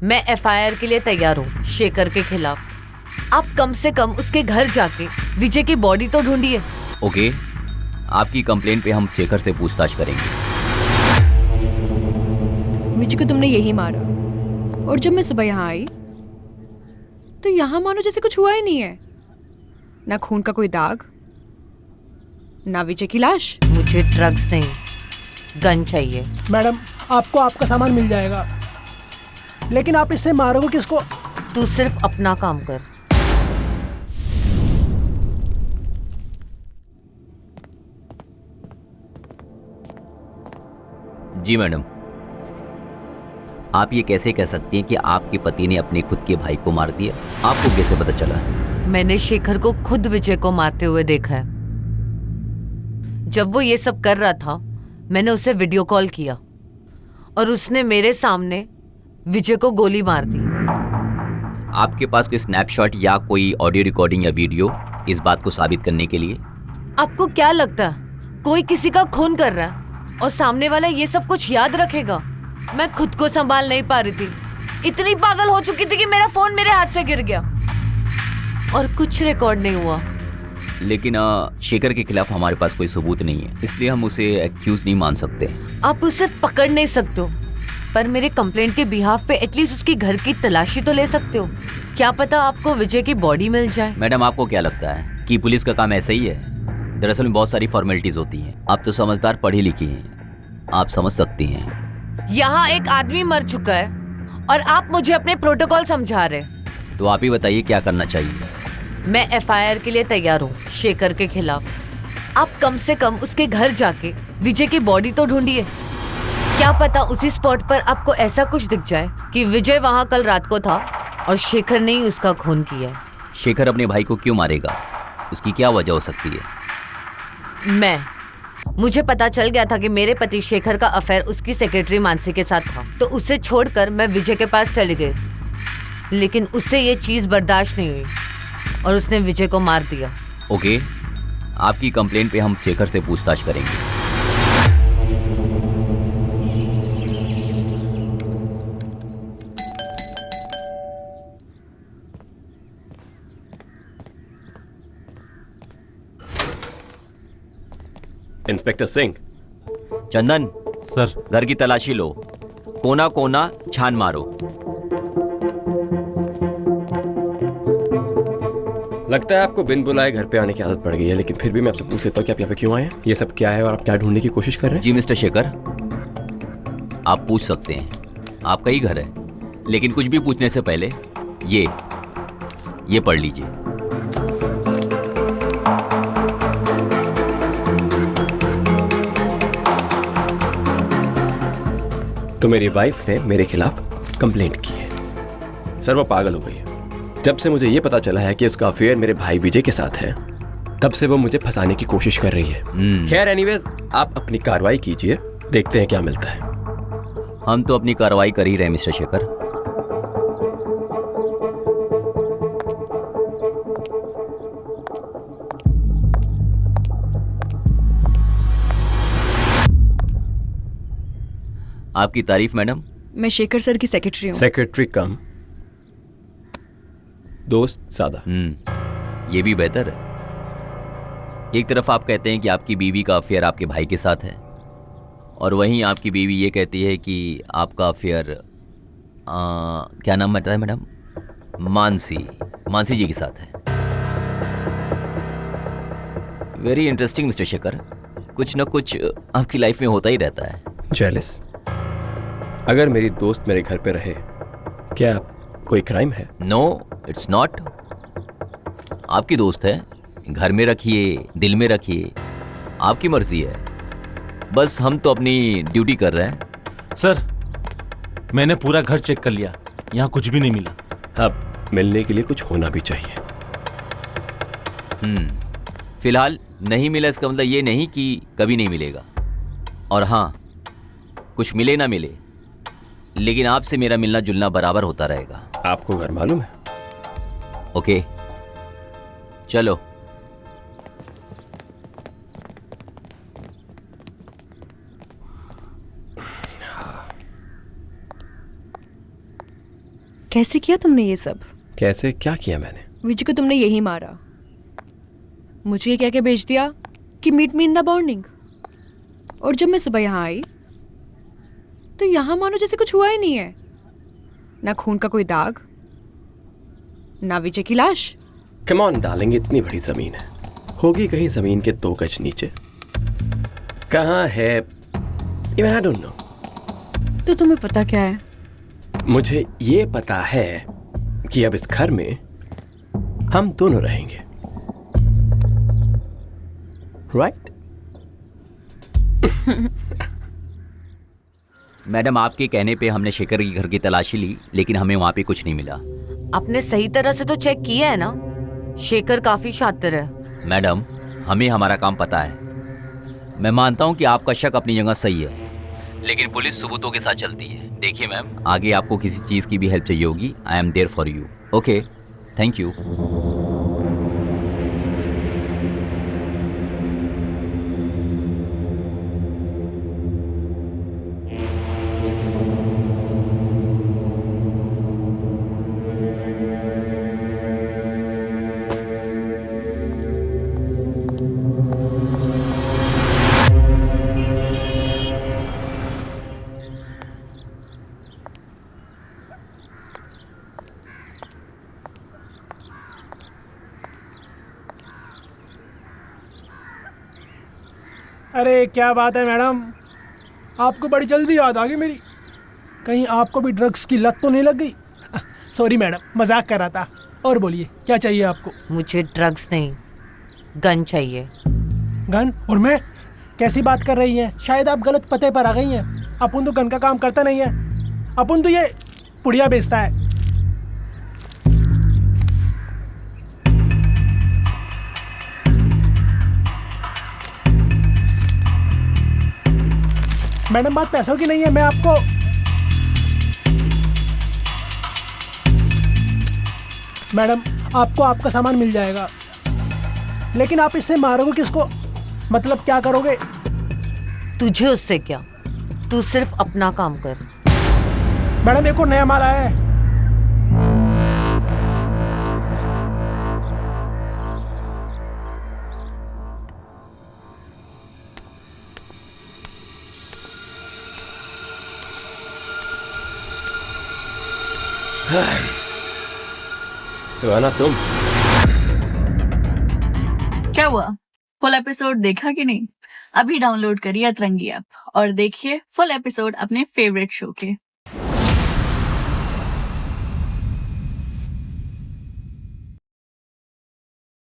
मैं एफआईआर के लिए तैयार हूँ शेखर के खिलाफ। आप कम से कम उसके घर जाके विजय की बॉडी तो ढूंढिए। ओके, आपकी कंप्लेंट पे हम शेखर से पूछताछ करेंगे। विजय को तुमने यही मारा, और जब मैं सुबह यहाँ आई तो यहाँ मानो जैसे कुछ हुआ ही नहीं है। ना खून का कोई दाग, ना विजय की लाश। मुझे ड्रग्स नहीं, गन चाहिए। मैडम, आपको आपका सामान मिल जाएगा, लेकिन आप इससे मारोगे किसको? तू सिर्फ अपना काम कर। जी मैडम, आप ये कैसे कह सकती हैं कि आपके पति ने अपने खुद के भाई को मार दिया? आपको कैसे पता चला? मैंने शेखर को खुद विजय को मारते हुए देखा है। जब वो ये सब कर रहा था, मैंने उसे वीडियो कॉल किया और उसने मेरे सामने विजय को गोली मार दी। आपके पास कोई स्नैपशॉट या कोई ऑडियो रिकॉर्डिंग या वीडियो इस बात को साबित करने के लिए? आपको क्या लगता है कोई किसी का खून कर रहा है और सामने वाला ये सब कुछ याद रखेगा? मैं खुद को संभाल नहीं पा रही थी, इतनी पागल हो चुकी थी कि मेरा फोन मेरे हाथ से गिर गया और कुछ रिकॉर्ड नहीं हुआ। लेकिन शेखर के खिलाफ हमारे पास कोई सबूत नहीं है, इसलिए हम उसे एक्यूज नहीं मान सकते। आप उसे पकड़ नहीं सकते हो, पर मेरे कंप्लेंट के बिहाफ पे एटलीस्ट उसकी घर की तलाशी तो ले सकते हो। क्या पता आपको विजय की बॉडी मिल जाए। मैडम, आपको क्या लगता है कि पुलिस का काम ऐसा ही है? दरअसल में बहुत सारी फॉर्मेलिटीज होती हैं। आप तो समझदार, पढ़ी लिखी हैं, आप समझ सकती हैं। यहाँ एक आदमी मर चुका है और आप मुझे अपने प्रोटोकॉल समझा रहे। तो आप ही बताइए क्या करना चाहिए? मैं एफआईआर के लिए तैयार हूँ शेखर के खिलाफ। आप कम से कम उसके घर जाके विजय की बॉडी तो ढूंढिए। क्या पता उसी स्पॉट पर आपको ऐसा कुछ दिख जाए कि विजय वहाँ कल रात को था और शेखर ने ही उसका खून किया है। शेखर अपने भाई को क्यों मारेगा? उसकी क्या वजह हो सकती है? मुझे पता चल गया था कि मेरे पति शेखर का अफेयर उसकी सेक्रेटरी मानसी के साथ था, तो उसे छोड़कर मैं विजय के पास चली गई, लेकिन उससे ये चीज़ बर्दाश्त नहीं हुई और उसने विजय को मार दिया। ओके, आपकी कंप्लेंट पे हम शेखर से पूछताछ करेंगे। इंस्पेक्टर सिंह। चंदन सर, घर की तलाशी लो, कोना कोना छान मारो। लगता है आपको बिन बुलाए घर पे आने की आदत पड़ गई है, लेकिन फिर भी मैं आपसे पूछ लेता हूँ कि आप यहाँ पे क्यों आए हैं? ये सब क्या है और आप क्या ढूंढने की कोशिश कर रहे हैं? जी मिस्टर शेखर, आप पूछ सकते हैं, आपका ही घर है, लेकिन कुछ भी पूछने से पहले ये पढ़ लीजिए। तो मेरी वाइफ ने मेरे खिलाफ कंप्लेंट की है। सर, वो पागल हो गई है। जब से मुझे ये पता चला है कि उसका अफेयर मेरे भाई विजय के साथ है, तब से वो मुझे फंसाने की कोशिश कर रही है। खैर एनीवेज, आप अपनी कार्रवाई कीजिए, देखते हैं क्या मिलता है। हम तो अपनी कार्रवाई कर ही रहे मिस्टर शेखर। आपकी तारीफ मैडम। मैं शेखर सर की सेक्रेटरी हूँ। सेक्रेटरी कम दोस्त ज्यादा। ये भी बेहतर है। एक तरफ आप कहते हैं कि आपकी बीवी का अफेयर आपके भाई के साथ है, और वहीं आपकी बीवी ये कहती है कि आपका अफेयर क्या नाम बताया मैडम? मानसी जी के साथ है। वेरी इंटरेस्टिंग मिस्टर शेखर, कुछ ना कुछ आपकी लाइफ में होता ही रहता है। जेलस। अगर मेरी दोस्त मेरे घर पे रहे, क्या कोई क्राइम है? No, it's not. आपकी दोस्त है, घर में रखिए, दिल में रखिए, आपकी मर्जी है। बस हम तो अपनी ड्यूटी कर रहे हैं। सर, मैंने पूरा घर चेक कर लिया, यहाँ कुछ भी नहीं मिला। अब मिलने के लिए कुछ होना भी चाहिए। फिलहाल नहीं मिला, इसका मतलब ये नहीं कि कभी नहीं मिलेगा। और हाँ, कुछ मिले ना मिले, लेकिन आपसे मेरा मिलना जुलना बराबर होता रहेगा। आपको घर मालूम है? ओके, चलो। कैसे किया तुमने ये सब? कैसे क्या किया मैंने? विजय को तुमने यही मारा, मुझे ये कह के भेज दिया कि meet me in the morning, और जब मैं सुबह यहाँ आई तो यहाँ मानो जैसे कुछ हुआ ही नहीं है। ना खून का कोई दाग, ना विजय की लाश। कम ऑन डार्लिंग, इतनी बड़ी जमीन है, होगी कहीं जमीन के 2 गज नीचे। कहाँ है? Even I don't know. तो तुम्हें पता क्या है? मुझे ये पता है कि अब इस घर में हम दोनों रहेंगे, राइट? मैडम, आपके कहने पे हमने शेखर के घर की तलाशी ली, लेकिन हमें वहाँ पे कुछ नहीं मिला। आपने सही तरह से तो चेक किया है ना? शेखर काफी शातिर है। मैडम, हमें हमारा काम पता है। मैं मानता हूँ कि आपका शक अपनी जगह सही है, लेकिन पुलिस सबूतों के साथ चलती है। देखिए मैम, आगे आपको किसी चीज़ की भी हेल्प चाहिए होगी, I am there for you. Okay, thank you. अरे क्या बात है मैडम, आपको बड़ी जल्दी याद आ गई मेरी। कहीं आपको भी ड्रग्स की लत तो नहीं लग गई? सॉरी मैडम, मजाक कर रहा था। और बोलिए, क्या चाहिए आपको? मुझे ड्रग्स नहीं, गन चाहिए। गन? और मैं? कैसी बात कर रही हैं? शायद आप गलत पते पर आ गई हैं। अपन तो गन का काम करता नहीं है, अपन तो ये पुड़िया बेचता है। मैडम, बात पैसों की नहीं है। मैं आपको मैडम, आपको आपका सामान मिल जाएगा, लेकिन आप इससे मारोगे किसको? मतलब क्या करोगे? तुझे उससे क्या? तू सिर्फ अपना काम कर। मैडम, एक और नया माल आया है। सुहाना, तुम क्या हुआ? फुल एपिसोड देखा कि नहीं? अभी डाउनलोड करिए अतरंगी ऐप और देखिए फुल एपिसोड अपने फेवरेट शो के।